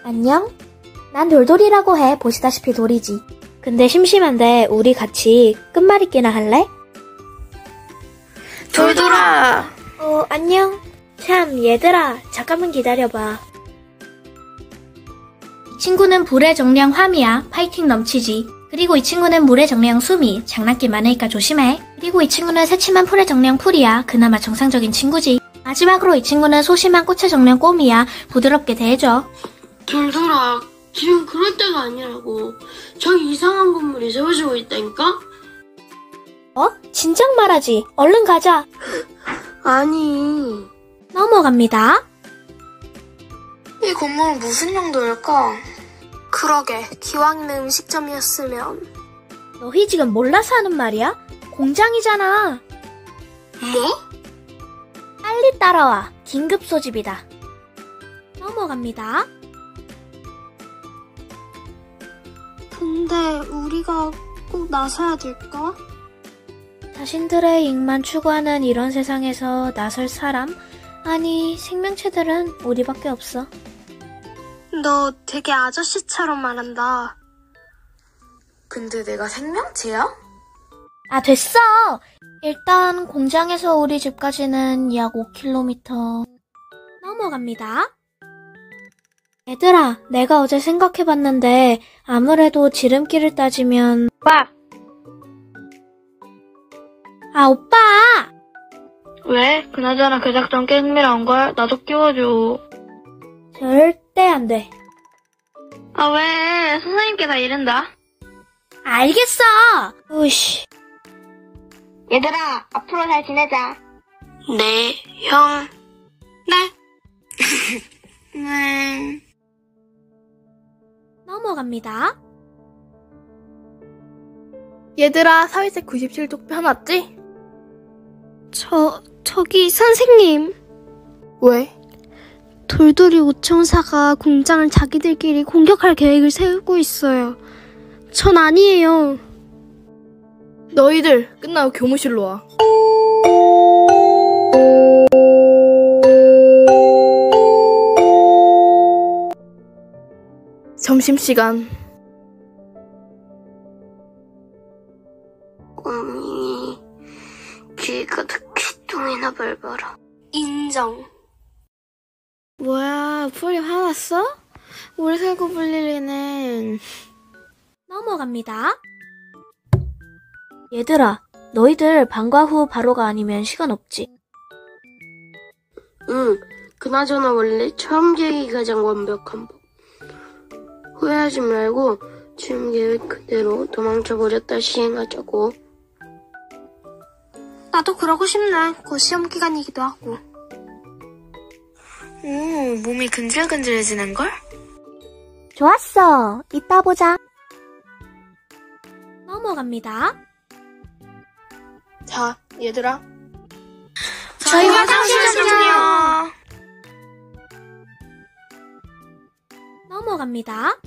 안녕? 난 돌돌이라고 해. 보시다시피 돌이지. 근데 심심한데 우리 같이 끝말잇기나 할래? 돌돌아! 안녕. 참, 얘들아, 잠깐만 기다려봐. 이 친구는 불의 정령 화미야. 파이팅 넘치지. 그리고 이 친구는 물의 정령 수미. 장난기 많으니까 조심해. 그리고 이 친구는 새침한 풀의 정령 풀이야. 그나마 정상적인 친구지. 마지막으로 이 친구는 소심한 꽃의 정령 꼬미야. 부드럽게 대해줘. 돌돌아, 지금 그럴 때가 아니라고. 저기 이상한 건물이 세워지고 있다니까? 진작 말하지. 얼른 가자. 아니, 넘어갑니다. 이 건물은 무슨 용도일까? 그러게, 기왕이면 음식점이었으면. 너희 지금 몰라서 하는 말이야? 공장이잖아. 뭐? 빨리 따라와. 긴급 소집이다. 넘어갑니다. 근데 우리가 꼭 나서야 될까? 자신들의 이익만 추구하는 이런 세상에서 나설 사람? 아니, 생명체들은 우리밖에 없어. 너 되게 아저씨처럼 말한다. 근데 내가 생명체야? 아, 됐어! 일단 공장에서 우리 집까지는 약 5km. 넘어갑니다. 얘들아, 내가 어제 생각해봤는데 아무래도 지름길을 따지면 오빠! 아, 오빠! 왜? 그나저나 그 작전 게임이라 온걸? 나도 끼워줘. 절대 안 돼. 아, 왜? 선생님께 다 이른다. 알겠어! 으이씨. 얘들아, 앞으로 잘 지내자. 네, 형. 네. 네. 넘어갑니다. 얘들아, 사회색 97쪽 펴놨지? 저기 선생님. 왜? 돌돌이 오청사가 공장을 자기들끼리 공격할 계획을 세우고 있어요. 전 아니에요. 너희들 끝나고 교무실로 와. 점심시간. 꼬미, 귀가 귀뚱이나 밟아라. 인정. 뭐야, 풀이 화났어? 우리 살고 볼 일이는. 넘어갑니다. 얘들아, 너희들 방과 후 바로가 아니면 시간 없지? 응, 그나저나 원래 처음 계획이 가장 완벽한 법. 후회하지 말고 지금 계획 그대로 도망쳐버렸다 시행하자고. 나도 그러고 싶네. 곧 시험 기간이기도 하고. 오, 몸이 근질근질해지는걸? 좋았어. 이따 보자. 넘어갑니다. 자, 얘들아. 저희 화장실은요. 넘어갑니다.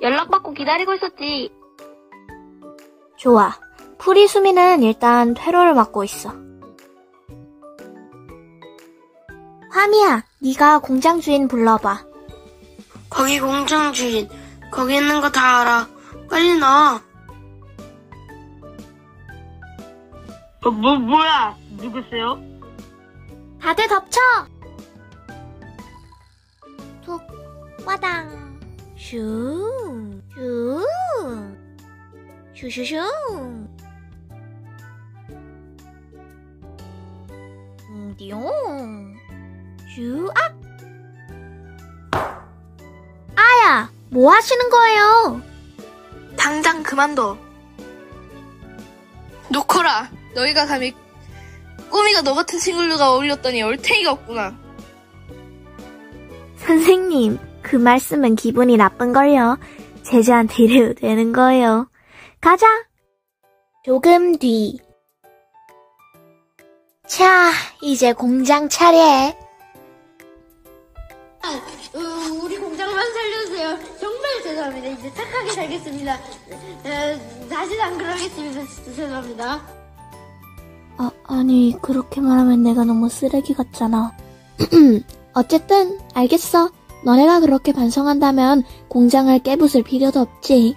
연락받고 기다리고 있었지. 좋아. 풀이 수미는 일단 퇴로를 막고 있어. 화미야, 네가 공장 주인 불러봐. 거기 공장 주인. 거기 있는 거 다 알아. 빨리 나와. 뭐야? 누구세요? 다들 덮쳐! 툭, 와당. 슝, 슝, 슈슈슝. 띠용. 슈악! 아야, 뭐 하시는 거예요? 당장 그만둬. 놓거라. 너희가 감히 꾸미가 너 같은 친구들과 어울렸더니 얼탱이가 없구나. 선생님, 그 말씀은 기분이 나쁜걸요. 제자한테 이래도 되는 거예요. 가자! 조금 뒤. 자, 이제 공장 차례. 우리 공장만 살려주세요. 정말 죄송합니다. 이제 착하게 살겠습니다. 다시는 안 그러겠습니다. 죄송합니다. 아니, 그렇게 말하면 내가 너무 쓰레기 같잖아. 어쨌든 알겠어. 너네가 그렇게 반성한다면 공장을 깨부술 필요도 없지.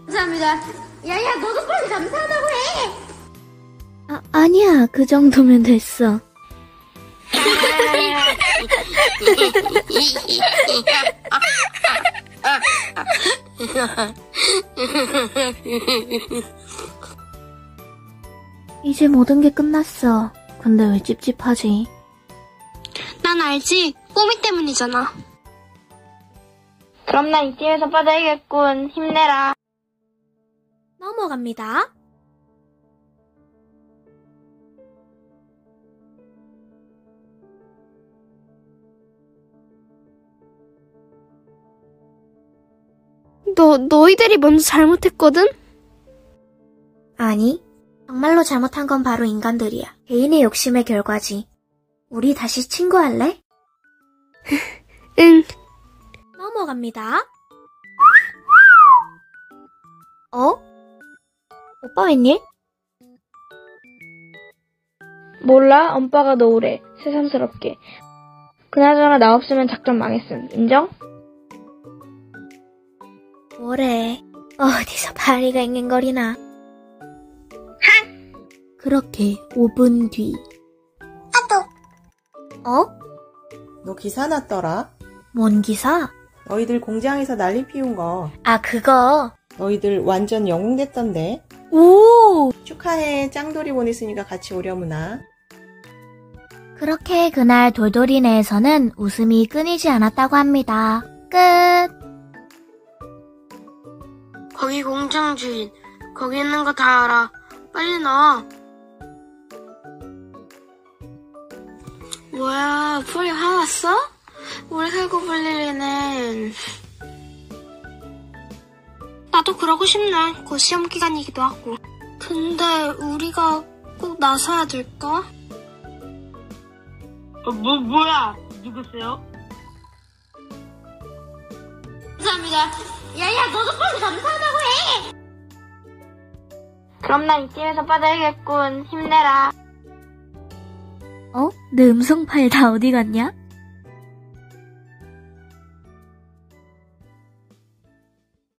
감사합니다. 야야, 너도 빨리 감사하다고 해! 아니야. 그 정도면 됐어. 이제 모든 게 끝났어. 근데 왜 찝찝하지? 난 알지. 꼬미 때문이잖아. 그럼 난 이쯤에서 빠져야겠군. 힘내라. 넘어갑니다. 너희들이 먼저 잘못했거든? 아니, 정말로 잘못한 건 바로 인간들이야. 개인의 욕심의 결과지. 우리 다시 친구할래? 응. 넘어갑니다. 오빠 웬일? 몰라, 엄빠가 놓으래. 새삼스럽게. 그나저나 나 없으면 작전 망했음. 인정? 뭐래. 어디서 파리가 앵앵거리나. 그렇게 5분 뒤. 너 기사 났더라? 뭔 기사? 너희들 공장에서 난리 피운 거. 아, 그거. 너희들 완전 영웅 됐던데. 오! 축하해. 짱돌이 보냈으니까 같이 오려무나. 그렇게 그날 돌돌이네에서는 웃음이 끊이지 않았다고 합니다. 끝! 거기 공장 주인. 거기 있는 거 다 알아. 빨리 넣어. 뭐야, 풀이 화났어? 우리 살고 볼 일이네. 나도 그러고 싶네. 곧 시험 기간이기도 하고. 근데 우리가 꼭 나서야 될까? 뭐야? 누구세요? 감사합니다. 야야, 너도 빨리 감사하다고 해! 그럼 난 이쯤에서 빠져야겠군. 힘내라. 내 음성 파일 다 어디 갔냐?